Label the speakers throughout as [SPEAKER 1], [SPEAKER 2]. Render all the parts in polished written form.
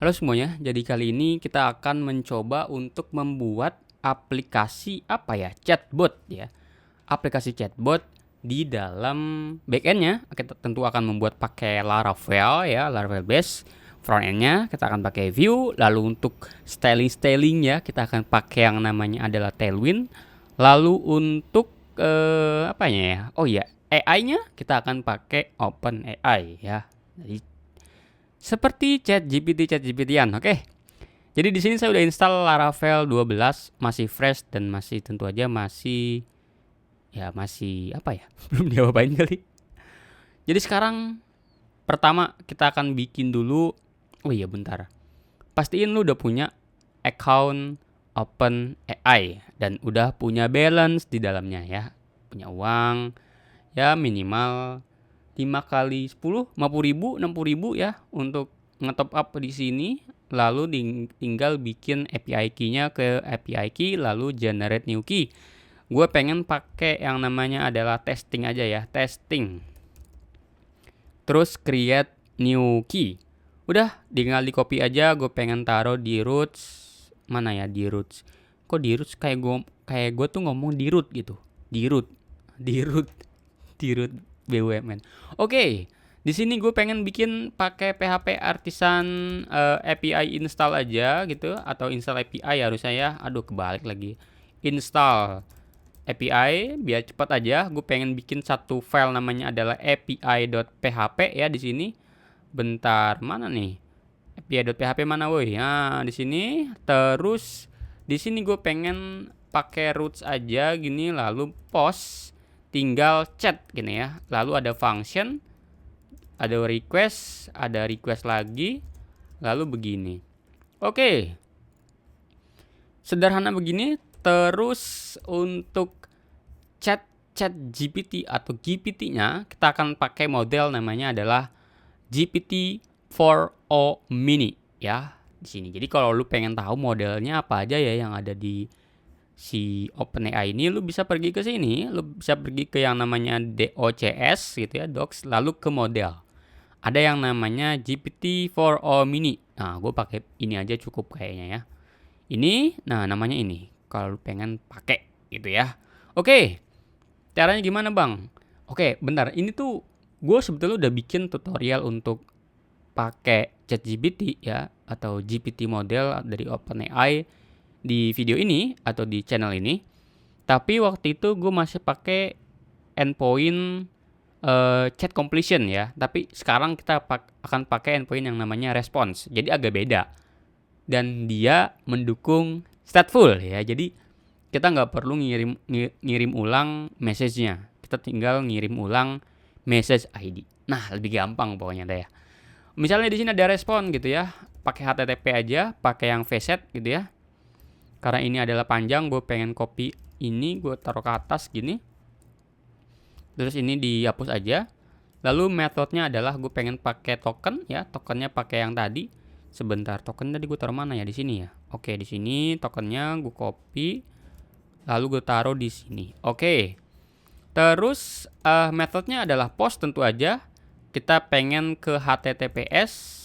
[SPEAKER 1] Halo semuanya, jadi kali ini kita akan mencoba untuk membuat aplikasi chatbot ya. Aplikasi chatbot di dalam backendnya kita tentu akan membuat pakai Laravel ya, Laravel base. Frontendnya kita akan pakai Vue, lalu untuk styling ya kita akan pakai yang namanya adalah Tailwind. Lalu untuk AI-nya kita akan pakai OpenAI ya. Jadi seperti ChatGPT-an, oke. Jadi di sini saya udah install Laravel 12, masih fresh dan masih tentu aja masih belum diapain kali. Jadi sekarang pertama kita akan bikin dulu. Oh iya bentar. Pastiin lu udah punya account OpenAI dan udah punya balance di dalamnya ya. Punya uang ya minimal 5 kali 10, 50 ribu, 60 ribu ya untuk ngetop up di sini. Lalu tinggal bikin API key-nya ke API key, lalu generate new key. Gue pengen pakai yang namanya adalah testing aja ya, testing. Terus create new key. Udah, tinggal di copy aja. Gue pengen taruh di roots. Mana ya di roots? Kok di roots kayak gue tuh ngomong di root gitu. Di root BUMN. Oke, di sini gue pengen bikin pakai PHP Artisan API install aja gitu, atau install API harusnya ya. Aduh kebalik lagi. Install API biar cepat aja. Gue pengen bikin satu file namanya adalah api.php ya di sini. Bentar, mana nih? api.php mana woi? Nah, di sini. Terus di sini gue pengen pakai roots aja gini, lalu post, tinggal chat gini ya. Lalu ada function, ada request lagi, lalu begini. Oke. Sederhana begini. Terus untuk chat GPT atau GPT-nya kita akan pakai model namanya adalah GPT-4o mini ya di sini. Jadi kalau lu pengen tahu modelnya apa aja ya yang ada di si OpenAI ini, lu bisa pergi ke sini, lu bisa pergi ke yang namanya DOCS gitu ya, docs, lalu ke model. Ada yang namanya GPT-4o mini. Nah, gue pakai ini aja cukup kayaknya ya. Ini, nah namanya ini. Kalau lu pengen pakai gitu ya. Oke, caranya gimana bang? Oke, bentar. Ini tuh gue sebetulnya udah bikin tutorial untuk pakai ChatGPT ya, atau GPT model dari OpenAI di video ini atau di channel ini. Tapi waktu itu gue masih pakai endpoint chat completion ya. Tapi sekarang kita akan pakai endpoint yang namanya response. Jadi agak beda. Dan dia mendukung stateful ya. Jadi kita nggak perlu ngirim ulang message-nya. Kita tinggal ngirim ulang message ID. Nah, lebih gampang pokoknya deh ya. Misalnya di sini ada respon gitu ya. Pakai HTTP aja, pakai yang VSET gitu ya. Karena ini adalah panjang, gue pengen copy ini, gue taruh ke atas gini. Terus ini dihapus aja. Lalu metodenya adalah gue pengen pakai token ya. Tokennya pakai yang tadi. Sebentar, token tadi gue taruh mana ya? Di sini ya. Oke, di sini tokennya gue copy, lalu gue taruh di sini. Oke. Terus metodenya adalah post tentu aja. Kita pengen ke https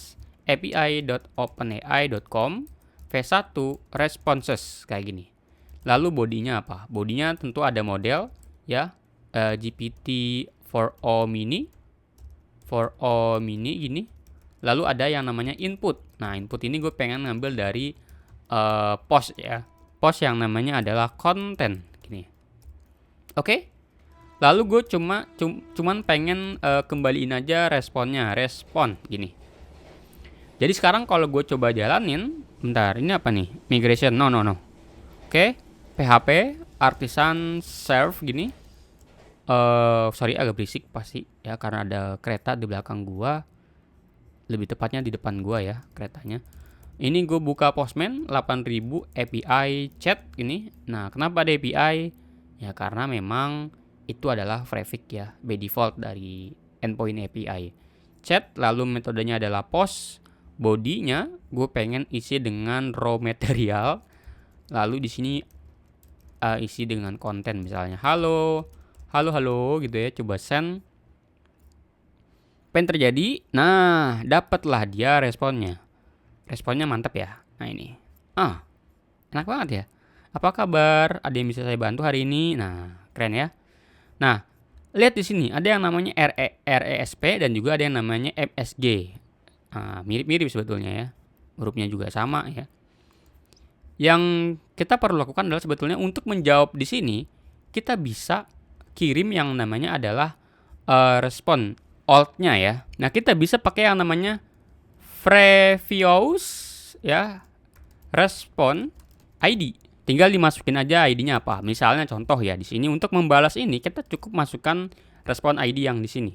[SPEAKER 1] api.openai.com v1 responses kayak gini. Lalu bodinya apa? Bodinya tentu ada model ya, GPT-4o mini, 4o mini gini. Lalu ada yang namanya input. Nah, input ini gue pengen ngambil dari post ya. Post yang namanya adalah content gini. Oke? Lalu gue cuman pengen kembaliin aja responnya, respon gini. Jadi sekarang kalau gue coba jalanin, bentar, ini apa nih? Migration, no. Oke, PHP Artisan serve gini. Sorry agak berisik pasti ya karena ada kereta di belakang gua. Lebih tepatnya di depan gua ya keretanya. Ini gue buka Postman 8000 API chat gini. Nah, kenapa ada API? Ya karena memang itu adalah prefix ya, by default dari endpoint API. Chat, lalu metodenya adalah post. Bodinya gue pengen isi dengan raw material. Lalu di sini isi dengan konten misalnya halo gitu ya. Coba send. Apa yang terjadi? Nah, dapatlah dia responnya. Responnya mantap ya. Nah ini. Enak banget ya. Apa kabar? Ada yang bisa saya bantu hari ini? Nah, keren ya. Nah, lihat di sini ada yang namanya RESP dan juga ada yang namanya MSG. Mirip-mirip sebetulnya ya. Hurufnya juga sama ya. Yang kita perlu lakukan adalah sebetulnya untuk menjawab di sini, kita bisa kirim yang namanya adalah respon alt-nya ya. Nah, kita bisa pakai yang namanya previous ya, respon ID. Tinggal dimasukin aja ID-nya apa. Misalnya contoh ya di sini untuk membalas ini kita cukup masukkan respon ID yang di sini.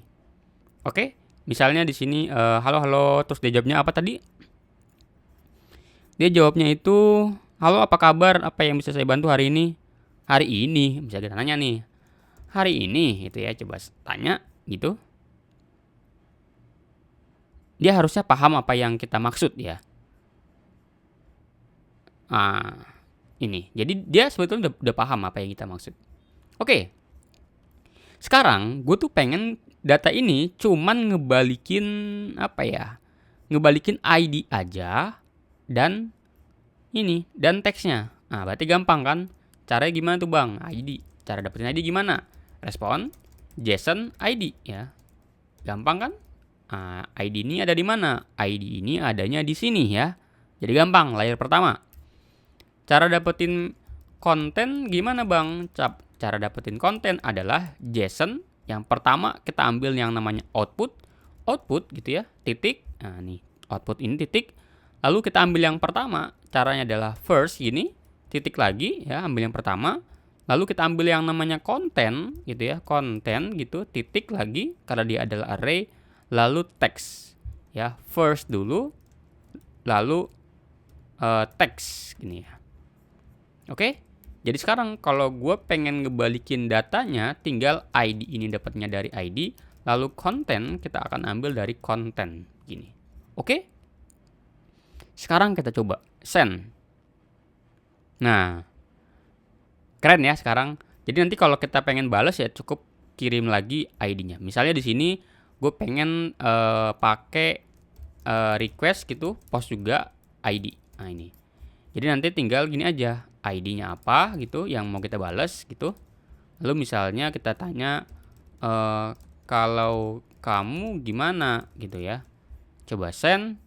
[SPEAKER 1] Oke? Misalnya di sini halo halo, terus dia jawabnya apa tadi? Dia jawabnya itu, halo apa kabar? Apa yang bisa saya bantu hari ini? Hari ini, bisa kita tanya nih. Hari ini gitu ya, coba tanya gitu. Dia harusnya paham apa yang kita maksud ya. Ini. Jadi dia sebetulnya udah paham apa yang kita maksud. Oke. Sekarang gue tuh pengen data ini cuman ngebalikin apa ya? Ngebalikin ID aja dan ini dan teksnya. Nah, berarti gampang kan? Caranya gimana tuh, Bang? ID. Cara dapetin ID gimana? Respon JSON ID ya. Gampang kan? ID ini ada di mana? ID ini adanya di sini ya. Jadi gampang, layer pertama. Cara dapetin konten gimana, Bang? Cara dapetin konten adalah JSON. Yang pertama kita ambil yang namanya output gitu ya, titik. Nah, nih, output ini titik. Lalu kita ambil yang pertama, caranya adalah first gini, titik lagi ya, ambil yang pertama. Lalu kita ambil yang namanya konten gitu ya, konten gitu, titik lagi karena dia adalah array, lalu teks. Ya, first dulu lalu teks gini ya. Oke, jadi sekarang kalau gue pengen ngebalikin datanya, tinggal ID ini dapatnya dari ID, lalu konten kita akan ambil dari konten gini. Oke, sekarang kita coba send. Nah, keren ya sekarang. Jadi nanti kalau kita pengen balas ya cukup kirim lagi ID-nya. Misalnya di sini gue pengen pakai request gitu, post juga ID. Nah ini. Jadi nanti tinggal gini aja, ID-nya apa gitu yang mau kita balas gitu. Lalu misalnya kita tanya kalau kamu gimana gitu ya. Coba send.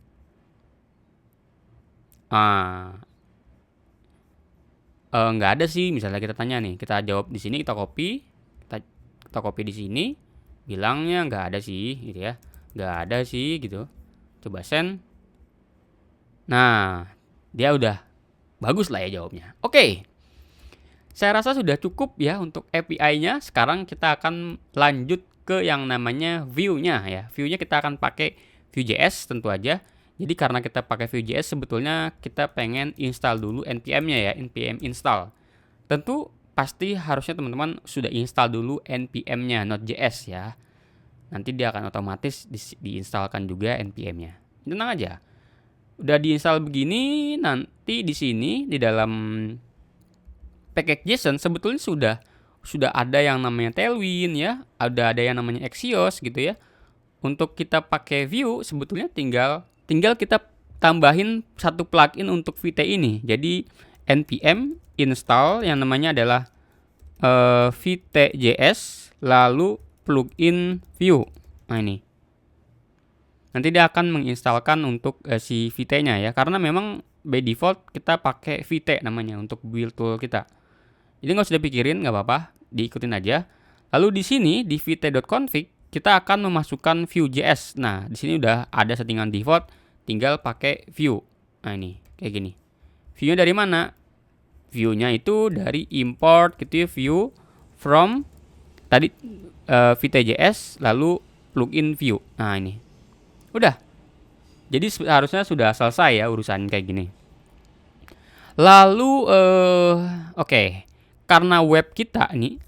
[SPEAKER 1] Nggak ada sih, misalnya kita tanya nih, kita jawab di sini, kita copy di sini, bilangnya nggak ada sih gitu ya. Nggak ada sih gitu. Coba send. Nah, dia udah bagus lah ya jawabnya. Oke. Saya rasa sudah cukup ya untuk API-nya. Sekarang kita akan lanjut ke yang namanya view-nya ya. View-nya kita akan pakai Vue.js tentu aja. Jadi karena kita pakai Vue.js sebetulnya kita pengen install dulu npm-nya ya, npm install. Tentu pasti harusnya teman-teman sudah install dulu npm-nya, Node.js ya. Nanti dia akan otomatis diinstalkan juga npm-nya. Tenang aja. Udah diinstal begini, nanti di sini di dalam package JSON sebetulnya sudah ada yang namanya Tailwind ya, ada yang namanya Axios gitu ya. Untuk kita pakai Vue sebetulnya tinggal kita tambahin satu plugin untuk Vue ini. Jadi npm install yang namanya adalah Vue.js lalu plugin Vue. Nah ini. Nanti dia akan menginstalkan untuk si Vue-nya ya, karena memang by default kita pakai Vue namanya untuk build tool kita. Jadi nggak usah dipikirin, nggak apa-apa, diikutin aja. Lalu di sini di vue.config kita akan memasukkan Vue.js. Nah di sini udah ada settingan default, tinggal pakai Vue. Nah ini kayak gini. Vue-nya dari mana? Vue-nya itu dari import gitu ya, Vue from tadi Vue.js lalu plugin Vue. Nah ini. Udah. Jadi harusnya sudah selesai ya urusan kayak gini. Lalu oke. Karena web kita nih,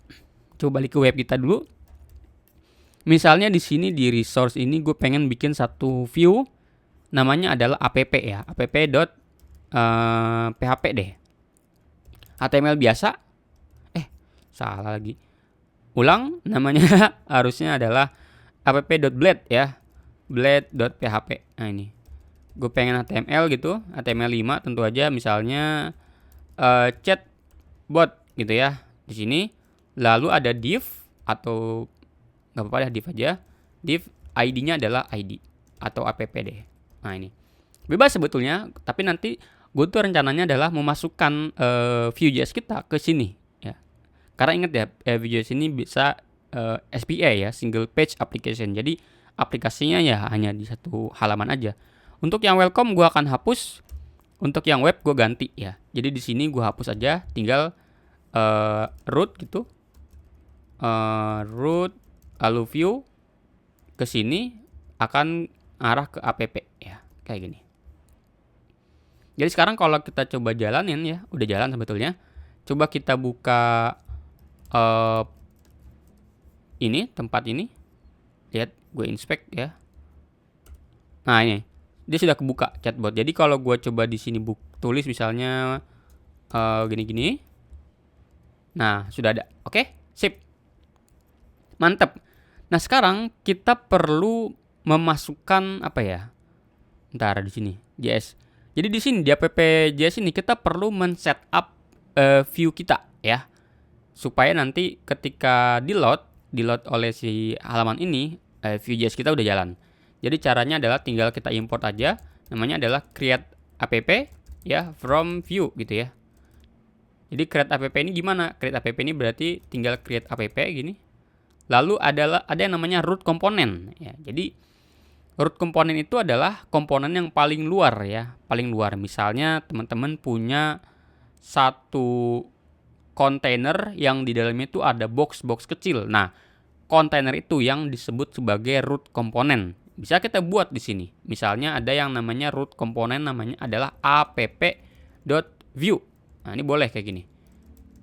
[SPEAKER 1] coba balik ke web kita dulu. Misalnya di sini di resource ini gue pengen bikin satu view, namanya adalah app ya, app.php deh. HTML biasa. Salah lagi. Ulang, namanya harusnya adalah app.blade ya. Blade.php. Nah ini. gue pengen HTML gitu, HTML5 tentu aja, misalnya chatbot gitu ya di sini. Lalu ada div, atau nggak apa-apa ya, div aja. Div ID-nya adalah ID atau app deh. Nah ini bebas sebetulnya, tapi nanti gue tuh rencananya adalah memasukkan Vue.js kita ke sini ya. Karena ingat ya, Vue.js ini bisa SPA ya, single page application. Jadi aplikasinya ya hanya di satu halaman aja. Untuk yang welcome gue akan hapus, untuk yang web gue ganti ya. Jadi di sini gue hapus aja, tinggal root gitu, root lalu view ke sini akan arah ke app ya, kayak gini. Jadi sekarang kalau kita coba jalanin ya, udah jalan sebetulnya. Coba kita buka ini, tempat ini. Lihat, gue inspect ya. Nah ini, dia sudah kebuka chatbot. Jadi kalau gue coba di sini tulis misalnya gini-gini. Nah, sudah ada. Oke, sip. Mantap. Nah, sekarang kita perlu memasukkan apa ya? Ntar di sini, JS. Jadi di sini di app JS ini kita perlu men-setup view kita ya. Supaya nanti ketika di-load oleh si halaman ini, Vue.js kita udah jalan. Jadi caranya adalah tinggal kita import aja, namanya adalah create app ya from Vue gitu ya. Jadi create app ini gimana? Create app ini berarti tinggal create app gini. Lalu ada yang namanya root komponen ya. Jadi root komponen itu adalah komponen yang paling luar ya, paling luar. Misalnya teman-teman punya satu kontainer yang di dalamnya itu ada box kecil. Nah, kontainer itu yang disebut sebagai root komponen. Bisa kita buat di sini. Misalnya ada yang namanya root komponen, namanya adalah app.view. Nah, ini boleh kayak gini.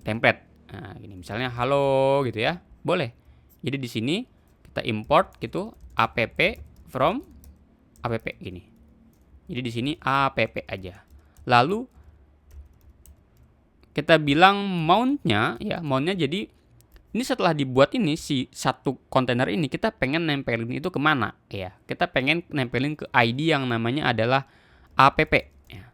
[SPEAKER 1] Template. Nah, gini misalnya halo gitu ya. Boleh. Jadi di sini kita import gitu app from app gini. Jadi di sini app aja. Lalu kita bilang mount-nya ya, mount-nya jadi ini setelah dibuat ini si satu kontainer ini kita pengen nempelin itu kemana ya? Kita pengen nempelin ke ID yang namanya adalah app ya.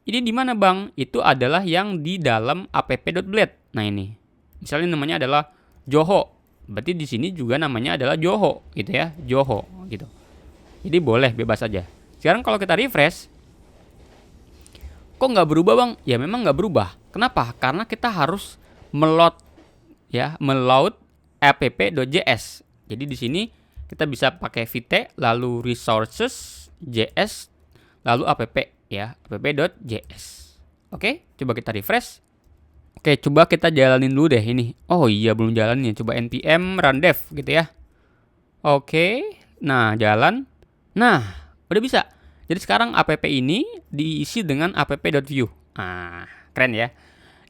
[SPEAKER 1] Ini di mana bang? Itu adalah yang di dalam app.blade. Nah ini, misalnya namanya adalah Joho, berarti di sini juga namanya adalah Joho gitu ya, Joho gitu. Jadi boleh bebas aja. Sekarang kalau kita refresh, kok nggak berubah bang? Ya memang nggak berubah. Kenapa? Karena kita harus meload app.js. Jadi di sini kita bisa pakai vt lalu resources js lalu app ya, app.js. Oke, coba kita refresh. Oke, coba kita jalanin dulu deh ini. Oh iya, belum jalanin. Coba npm run dev gitu ya. Oke, nah jalan. Nah, udah bisa. Jadi sekarang app ini diisi dengan app.view. Nah, keren ya.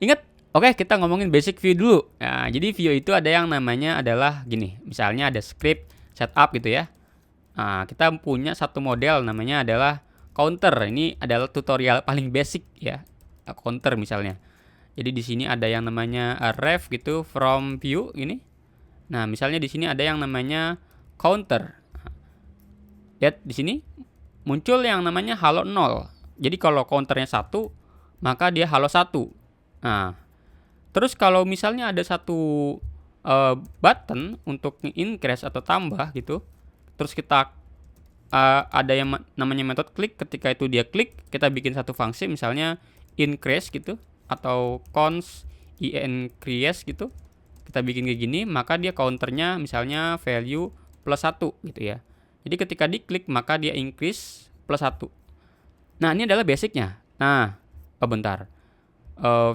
[SPEAKER 1] Ingat, oke, kita ngomongin basic view dulu. Nah, jadi view itu ada yang namanya adalah gini. Misalnya ada script setup gitu ya. Nah, kita punya satu model namanya adalah counter. Ini adalah tutorial paling basic ya. Counter misalnya. Jadi di sini ada yang namanya ref gitu from view ini. Nah, misalnya di sini ada yang namanya counter. Lihat di sini muncul yang namanya halo 0. Jadi kalau counternya 1, maka dia halo 1. Nah, terus kalau misalnya ada satu button untuk increase atau tambah gitu, terus kita ada yang namanya method klik. Ketika itu dia klik, kita bikin satu fungsi misalnya increase gitu atau const increase gitu. Kita bikin kayak gini, maka dia counternya misalnya value plus 1 gitu ya. Jadi ketika diklik maka dia increase plus 1. Nah, ini adalah basicnya. Nah, bentar.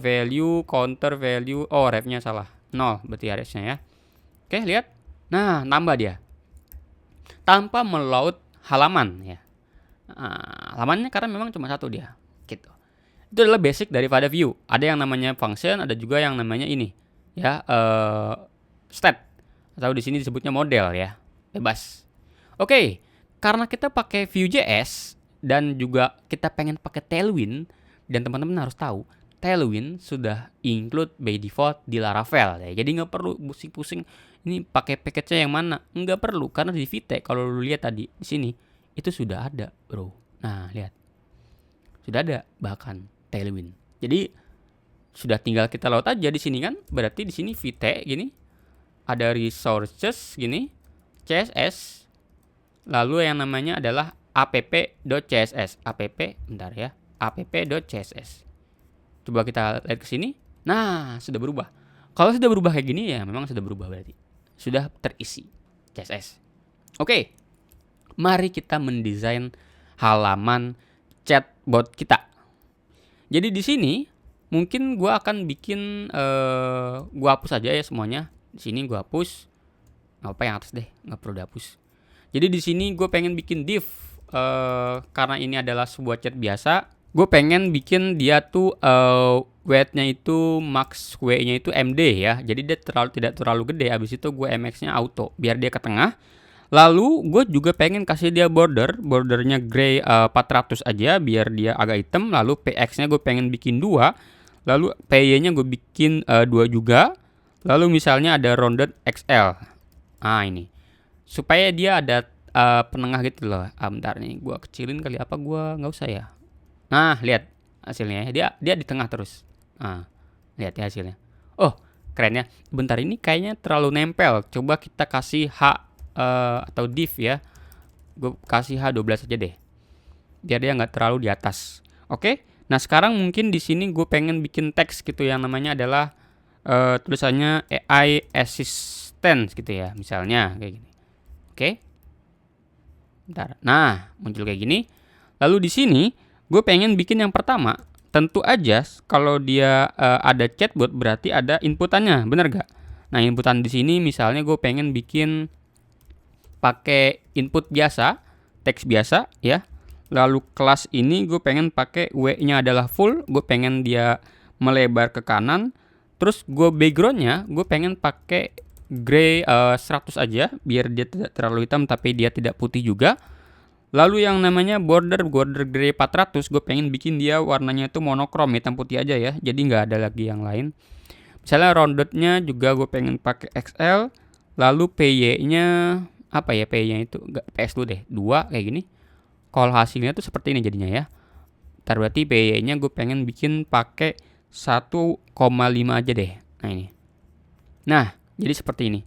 [SPEAKER 1] Value counter value, refnya salah. 0 berarti harusnya ya. Oke, lihat. Nah, nambah dia. Tanpa meload halaman ya. Halamannya karena memang cuma satu dia gitu. Itu adalah basic daripada view. Ada yang namanya function, ada juga yang namanya ini ya, stat atau di sini disebutnya model ya. Bebas. Oke, karena kita pakai Vue.js dan juga kita pengen pakai Tailwind, dan teman-teman harus tahu Tailwind sudah include by default di Laravel ya. Jadi nggak perlu pusing-pusing ini pakai package-nya yang mana. Nggak perlu, karena di Vite kalau lu lihat tadi di sini itu sudah ada, bro. Nah, lihat. Sudah ada bahkan Tailwind. Jadi sudah tinggal kita load aja di sini kan. Berarti di sini VT gini. Ada resources gini, CSS. Lalu yang namanya adalah app.css. Bentar ya. app.css. Coba kita lihat ke sini. Nah, sudah berubah. Kalau sudah berubah kayak gini ya memang sudah berubah berarti. Sudah terisi CSS. Oke. Mari kita mendesain halaman chatbot kita. Jadi di sini mungkin gua akan bikin gua hapus aja ya semuanya. Di sini gua hapus. Nggak apa yang atas deh, nggak perlu dihapus. Jadi di sini gue pengen bikin div karena ini adalah sebuah chat biasa. Gue pengen bikin dia tuh weight-nya itu max W-nya itu MD ya. Jadi dia tidak terlalu gede. Habis itu gue MX-nya auto biar dia ke tengah. Lalu gue juga pengen kasih dia bordernya gray 400 aja biar dia agak hitam. Lalu PX-nya gue pengen bikin 2. Lalu PY-nya gue bikin 2 juga. Lalu misalnya ada rounded XL. Ah ini. Supaya dia ada penengah gitu loh. Bentar nih, gue kecilin kali apa gue nggak usah ya. Nah lihat hasilnya ya. Dia di tengah terus. Nah lihat ya hasilnya. Oh keren ya. Bentar ini kayaknya terlalu nempel. Coba kita kasih H atau div ya. Gue kasih H12 aja deh. Biar dia nggak terlalu di atas. Oke. Nah sekarang mungkin di sini gue pengen bikin teks gitu yang namanya adalah tulisannya AI assistant gitu ya. Misalnya kayak gini. Oke. Bentar. Nah, muncul kayak gini. Lalu di sini gue pengen bikin yang pertama. Tentu aja kalau dia ada chatbot berarti ada inputannya, bener gak? Nah, inputan di sini misalnya gue pengen bikin pakai input biasa, teks biasa ya. Lalu kelas ini gue pengen pakai W-nya adalah full, gue pengen dia melebar ke kanan. Terus gue backgroundnya gue pengen pakai gray 100 aja biar dia tidak terlalu hitam tapi dia tidak putih juga. Lalu yang namanya border gray 400 gue pengen bikin dia warnanya itu monokrom hitam putih aja ya. Jadi nggak ada lagi yang lain. Misalnya roundednya juga gue pengen pakai XL. Lalu PY-nya apa ya, PY-nya itu PS dulu deh 2 kayak gini. Kalau hasilnya tuh seperti ini jadinya ya. Ntar berarti PY-nya gue pengen bikin pakai 1,5 aja deh. Nah ini. Nah jadi seperti ini.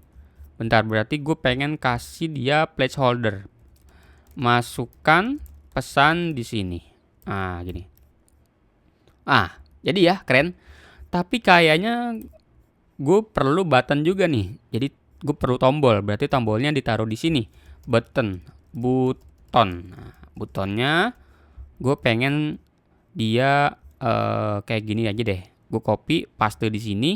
[SPEAKER 1] Bentar berarti gue pengen kasih dia placeholder. Masukkan pesan di sini. Ah gini. Ah jadi ya keren. Tapi kayaknya gue perlu button juga nih. Jadi gue perlu tombol. Berarti tombolnya ditaruh di sini. Button. Nah, butonnya gue pengen dia kayak gini aja deh. Gue copy, paste di sini.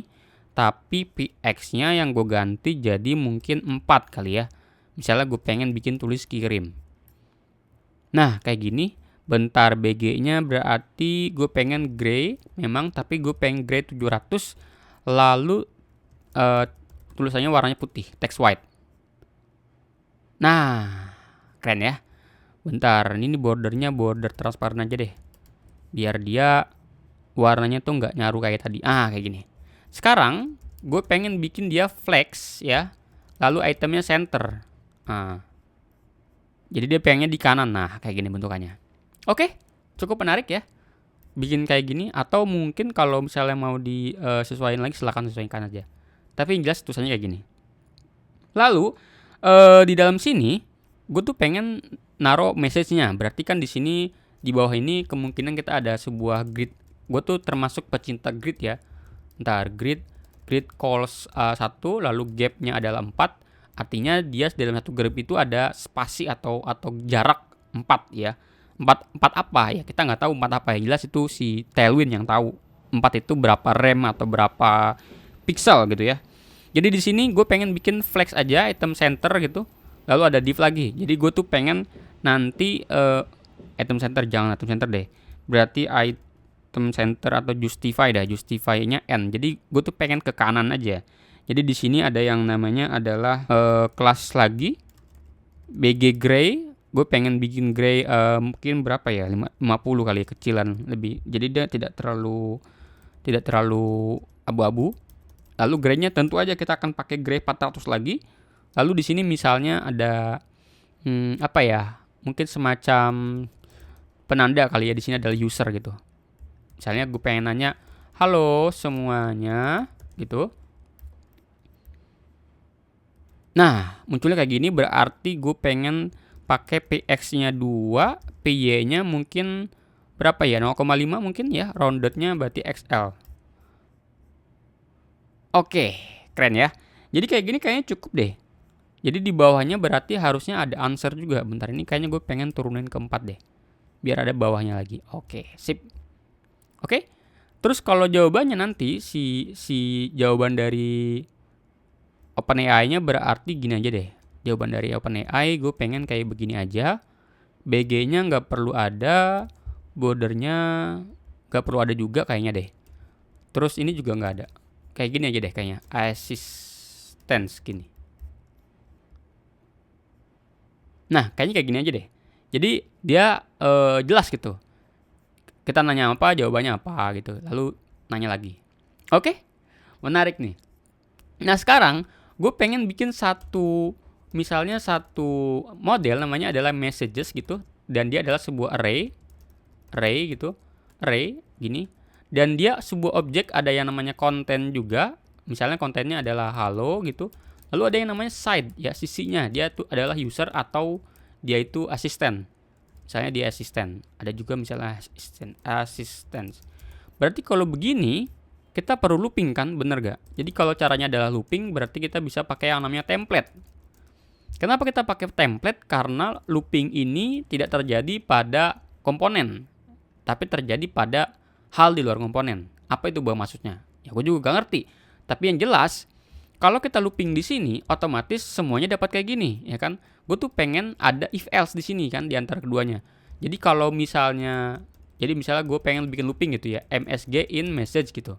[SPEAKER 1] Tapi PX-nya yang gue ganti jadi mungkin 4 kali ya. Misalnya gue pengen bikin tulis kirim. Nah kayak gini. Bentar BG-nya berarti gue pengen gray memang. Tapi gue pengen gray 700. Lalu tulisannya warnanya putih. Text white. Nah keren ya. Bentar ini bordernya border transparan aja deh. Biar dia warnanya tuh nggak nyaru kayak tadi. Ah kayak gini. Sekarang gue pengen bikin dia flex ya. Lalu itemnya center. Nah, jadi dia pengennya di kanan. Nah kayak gini bentukannya. Oke, cukup menarik ya. Bikin kayak gini. Atau mungkin kalau misalnya mau disesuaikan lagi silahkan sesuaikan aja. Tapi yang jelas tulisannya kayak gini. Lalu di dalam sini gue tuh pengen naruh message-nya. Berarti kan di sini di bawah ini kemungkinan kita ada sebuah grid. Gue tuh termasuk pecinta grid ya. Ntar grid calls 1 lalu gap-nya adalah 4. Artinya dia dalam satu grid itu ada spasi atau jarak 4 ya. 4 apa ya? Kita nggak tahu 4 apa. Yang jelas itu si Tailwind yang tahu. 4 itu berapa rem atau berapa pixel gitu ya. Jadi di sini gue pengen bikin flex aja item center gitu. Lalu ada div lagi. Jadi gue tuh pengen nanti item center, jangan item center deh. Berarti item center atau justify dah. Justify-nya n. Jadi gue tuh pengen ke kanan aja. Jadi di sini ada yang namanya adalah kelas lagi BG gray. Gue pengen bikin gray mungkin berapa ya? 50 kali kecilan lebih. Jadi dia tidak terlalu abu-abu. Lalu gray-nya tentu aja kita akan pakai gray 400 lagi. Lalu di sini misalnya ada apa ya? mungkin semacam penanda kali ya, di sini adalah user gitu. Misalnya gue pengen nanya, halo semuanya gitu. Nah, munculnya kayak gini berarti gue pengen pakai px-nya 2, py-nya mungkin berapa ya? 0,5 mungkin ya, roundednya berarti xl. Oke, keren ya. Jadi kayak gini kayaknya cukup deh. Jadi di bawahnya berarti harusnya ada answer juga. Bentar, ini kayaknya gue pengen turunin ke 4 deh. Biar ada bawahnya lagi. Oke, sip. Oke. Terus kalau jawabannya nanti si jawaban dari OpenAI-nya berarti gini aja deh. Jawaban dari OpenAI gue pengen kayak begini aja. BG-nya nggak perlu ada, bordernya nggak perlu ada juga kayaknya deh. Terus ini juga nggak ada. Kayak gini aja deh kayaknya. Assistance gini. Nah, kayaknya kayak gini aja deh. Jadi dia jelas gitu. Kita nanya apa, jawabannya apa gitu. Lalu nanya lagi. Oke, menarik nih. Nah sekarang gue pengen bikin misalnya satu model namanya adalah messages gitu. Dan dia adalah sebuah array gitu. Array gini. Dan dia sebuah objek, ada yang namanya konten juga. Misalnya kontennya adalah halo gitu. Lalu ada yang namanya side, ya sisinya. Dia tuh adalah user atau dia itu asisten. Misalnya dia asisten. Ada juga misalnya assistance. Berarti kalau begini, kita perlu looping kan, bener gak? Jadi kalau caranya adalah looping, berarti kita bisa pakai yang namanya template. Kenapa kita pakai template? Karena looping ini tidak terjadi pada komponen, tapi terjadi pada hal di luar komponen. Apa itu maksudnya? Ya gue juga gak ngerti. Tapi yang jelas, kalau kita looping di sini, otomatis semuanya dapat kayak gini, ya kan? Gue tuh pengen ada if else di sini kan, di antara keduanya. Jadi kalau misalnya, gue pengen bikin looping gitu ya, msg in message gitu.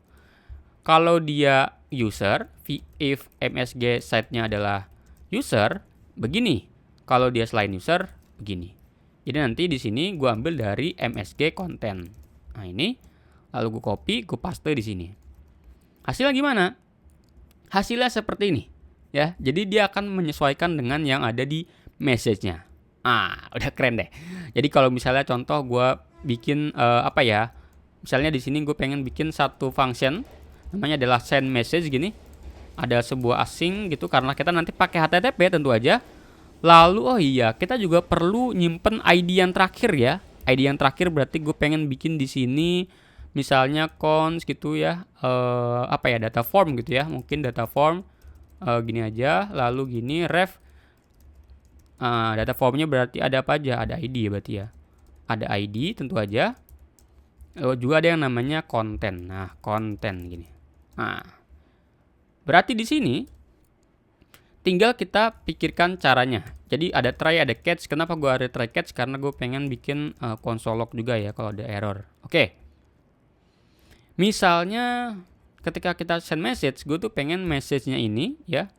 [SPEAKER 1] Kalau dia user, if msg site-nya adalah user, begini. Kalau dia selain user, begini. Jadi nanti di sini gue ambil dari msg content. Nah ini, lalu gue copy, gue paste di sini. Hasilnya gimana? Hasilnya seperti ini, ya. Jadi dia akan menyesuaikan dengan yang ada di message-nya. Udah keren deh. Jadi kalau misalnya contoh gue bikin misalnya di sini gue pengen bikin satu function namanya adalah send message gini. Ada sebuah async gitu karena kita nanti pakai HTTP tentu aja. Lalu kita juga perlu nyimpen ID yang terakhir ya. ID yang terakhir berarti gue pengen bikin di sini misalnya cons gitu ya. Data form gitu ya. Mungkin data form gini aja, lalu gini ref data formnya berarti ada apa aja? Ada ID ya berarti ya. Ada ID tentu aja. Lalu juga ada yang namanya konten. Nah, konten gini. Nah, berarti di sini tinggal kita pikirkan caranya. Jadi ada try, ada catch. Kenapa gue ada try catch? Karena gue pengen bikin console log juga ya kalau ada error. Oke. Misalnya ketika kita send message, gue tuh pengen message-nya ini ya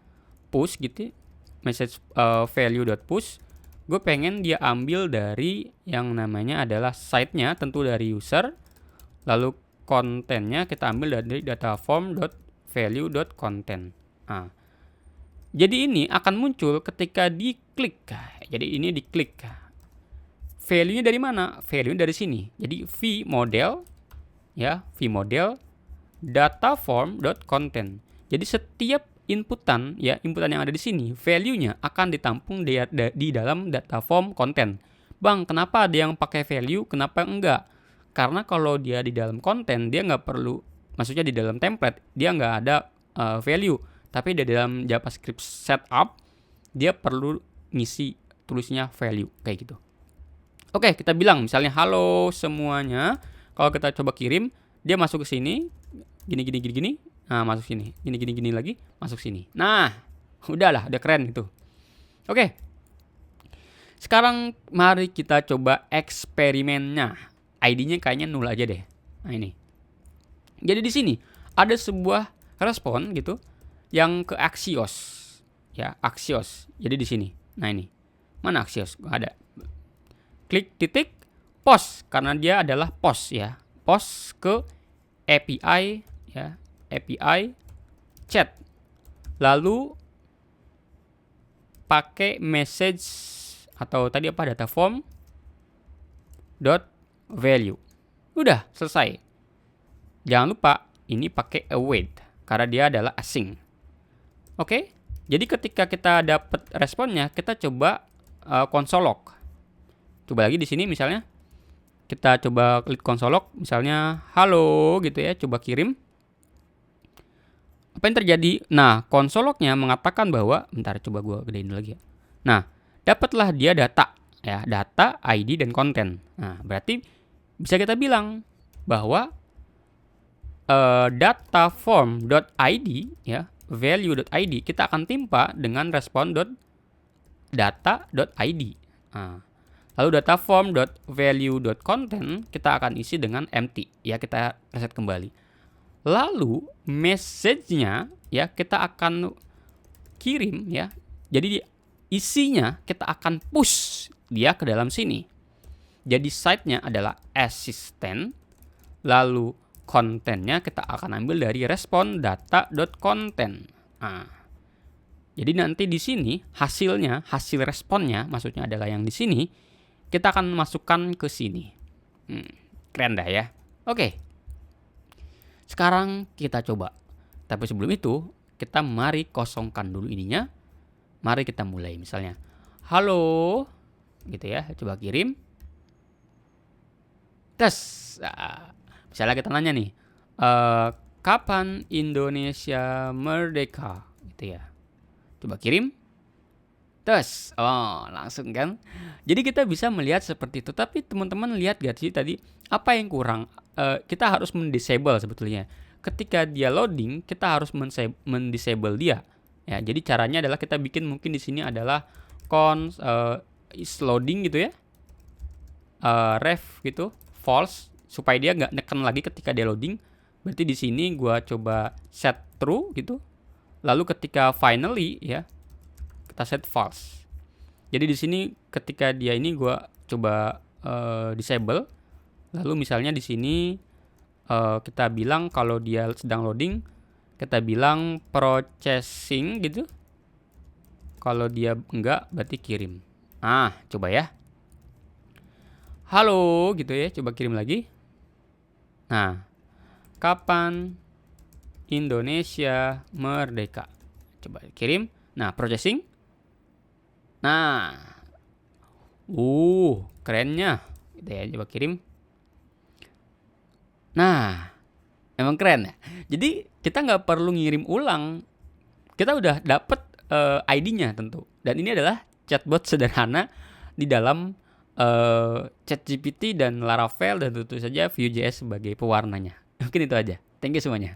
[SPEAKER 1] push gitu. Message value.push. Gue pengen dia ambil dari yang namanya adalah site-nya, tentu dari user. Lalu kontennya kita ambil dari data form.value.content. Nah, jadi ini akan muncul ketika diklik. Jadi ini diklik. Value-nya dari mana? Value-nya dari sini. Jadi vModel ya, vModel data form.content. Jadi setiap inputan yang ada di sini, value-nya akan ditampung di dalam data form content. Bang, kenapa ada yang pakai value, kenapa enggak? Karena kalau dia di dalam konten, dia nggak perlu, maksudnya di dalam template, dia nggak ada value. Tapi di dalam JavaScript setup, dia perlu ngisi tulisnya value, kayak gitu. Oke, kita bilang misalnya halo semuanya. Kalau kita coba kirim, dia masuk ke sini, gini. Nah, masuk sini. Gini lagi, masuk sini. Nah, udah keren gitu. Oke. Sekarang mari kita coba eksperimennya. ID-nya kayaknya 0 aja deh. Nah, ini. Jadi di sini ada sebuah respon gitu yang ke Axios. Ya, Axios. Jadi di sini. Nah, ini. Mana Axios? Gak ada. Klik titik post karena dia adalah post ya. Post ke API ya, API chat. Lalu pakai message atau tadi apa, data form dot value. Udah selesai. Jangan lupa ini pakai await karena dia adalah asing. Oke. Jadi ketika kita dapat responnya, kita coba console log. Coba lagi di sini misalnya kita coba klik console log, misalnya halo gitu ya, coba kirim. Apa yang terjadi? Nah, console lognya mengatakan bahwa, bentar coba gue gedein dulu lagi ya. Nah, dapatlah dia data ya, data, ID dan konten. Nah, berarti bisa kita bilang bahwa data form.id ya, value.id kita akan timpa dengan respon.data.id. Nah, lalu data form.value.content kita akan isi dengan empty ya, kita reset kembali. Lalu message-nya ya kita akan kirim ya. Jadi isinya kita akan push dia ke dalam sini. Jadi site-nya adalah assistant, lalu kontennya kita akan ambil dari respon data.content. Nah, jadi nanti di sini hasilnya, hasil responnya maksudnya adalah yang di sini, kita akan masukkan ke sini. Keren dah ya. Oke. Sekarang kita coba. Tapi sebelum itu, kita mari kosongkan dulu ininya. Mari kita mulai misalnya. Halo. Gitu ya, coba kirim. Tes. Nah, misalnya kita nanya nih, kapan Indonesia merdeka? Gitu ya. Coba kirim. Tes. Oh, langsung kan. Jadi kita bisa melihat seperti itu. Tapi teman-teman lihat gak sih tadi apa yang kurang? Kita harus mendisable sebetulnya. Ketika dia loading, kita harus mendisable dia. Ya, jadi caranya adalah kita bikin mungkin di sini adalah is loading gitu ya. Ref gitu, false supaya dia nggak neken lagi ketika dia loading. Berarti di sini gua coba set true gitu. Lalu ketika finally ya, kita set false. Jadi di sini ketika dia ini gua coba disable. Lalu misalnya di sini kita bilang kalau dia sedang loading, kita bilang processing gitu. Kalau dia enggak berarti kirim. Nah, coba ya. Halo gitu ya, coba kirim lagi. Nah, kapan Indonesia merdeka? Coba kirim. Nah, processing. Nah, kerennya. Gitu ya, coba kirim. Nah, emang keren ya. Jadi kita nggak perlu ngirim ulang. Kita udah dapet ID-nya tentu. Dan ini adalah chatbot sederhana di dalam ChatGPT dan Laravel dan tentu saja Vue.js sebagai pewarnanya. Mungkin itu aja. Thank you semuanya.